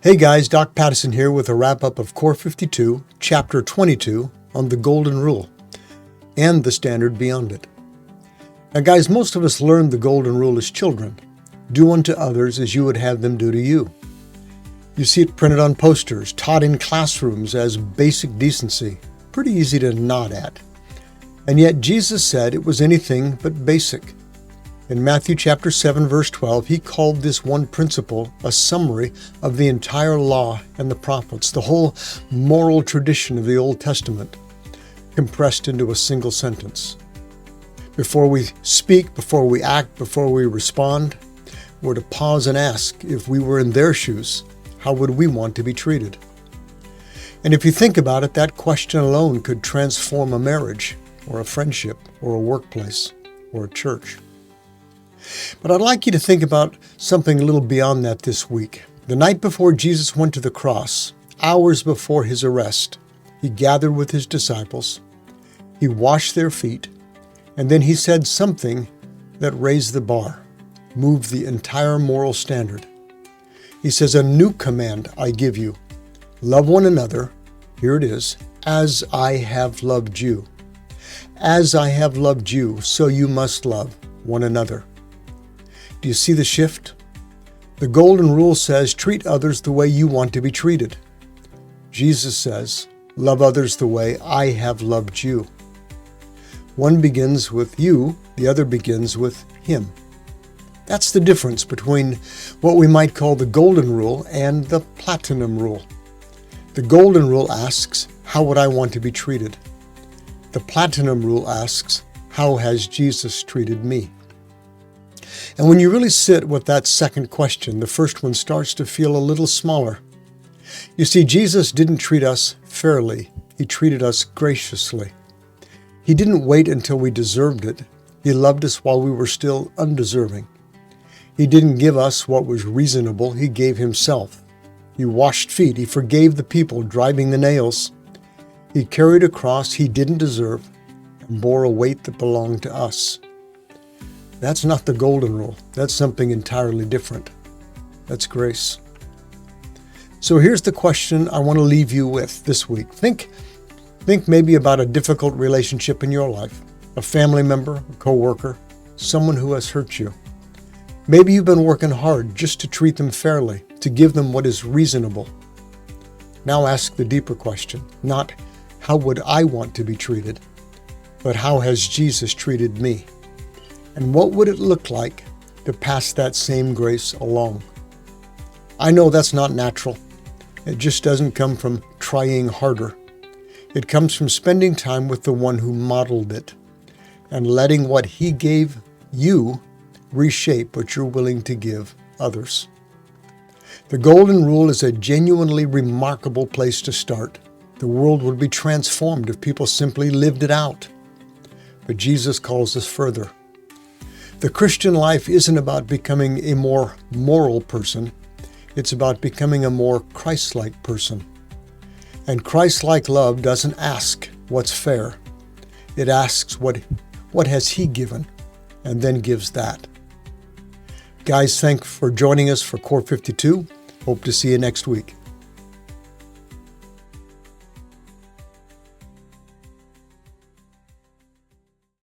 Hey guys, Doc Pattison here with a wrap-up of Core 52, Chapter 22 on the Golden Rule and the standard beyond it. Now guys, most of us learned the Golden Rule as children. Do unto others as you would have them do to you. You see it printed on posters, taught in classrooms as basic decency. Pretty easy to nod at. And yet Jesus said it was anything but basic. In Matthew chapter 7, verse 12, he called this one principle a summary of the entire law and the prophets, the whole moral tradition of the Old Testament, compressed into a single sentence. Before we speak, before we act, before we respond, we're to pause and ask, if we were in their shoes, how would we want to be treated? And if you think about it, that question alone could transform a marriage, or a friendship, or a workplace, or a church. But I'd like you to think about something a little beyond that this week. The night before Jesus went to the cross, hours before his arrest, he gathered with his disciples, he washed their feet, and then he said something that raised the bar, moved the entire moral standard. He says, "A new command I give you, love one another," here it is, "as I have loved you. As I have loved you, so you must love one another." Do you see the shift? The Golden Rule says, treat others the way you want to be treated. Jesus says, love others the way I have loved you. One begins with you, the other begins with him. That's the difference between what we might call the Golden Rule and the Platinum Rule. The Golden Rule asks, how would I want to be treated? The Platinum Rule asks, how has Jesus treated me? And when you really sit with that second question, the first one starts to feel a little smaller. You see, Jesus didn't treat us fairly. He treated us graciously. He didn't wait until we deserved it. He loved us while we were still undeserving. He didn't give us what was reasonable. He gave himself. He washed feet. He forgave the people driving the nails. He carried a cross he didn't deserve and bore a weight that belonged to us. That's not the Golden Rule. That's something entirely different. That's grace. So here's the question I want to leave you with this week. Think maybe about a difficult relationship in your life, a family member, a coworker, someone who has hurt you. Maybe you've been working hard just to treat them fairly, to give them what is reasonable. Now ask the deeper question, not how would I want to be treated, but how has Jesus treated me? And what would it look like to pass that same grace along? I know that's not natural. It just doesn't come from trying harder. It comes from spending time with the one who modeled it and letting what he gave you reshape what you're willing to give others. The Golden Rule is a genuinely remarkable place to start. The world would be transformed if people simply lived it out. But Jesus calls us further. The Christian life isn't about becoming a more moral person. It's about becoming a more Christ-like person. And Christ-like love doesn't ask what's fair. It asks what has he given, and then gives that. Guys, thanks for joining us for Core 52. Hope to see you next week.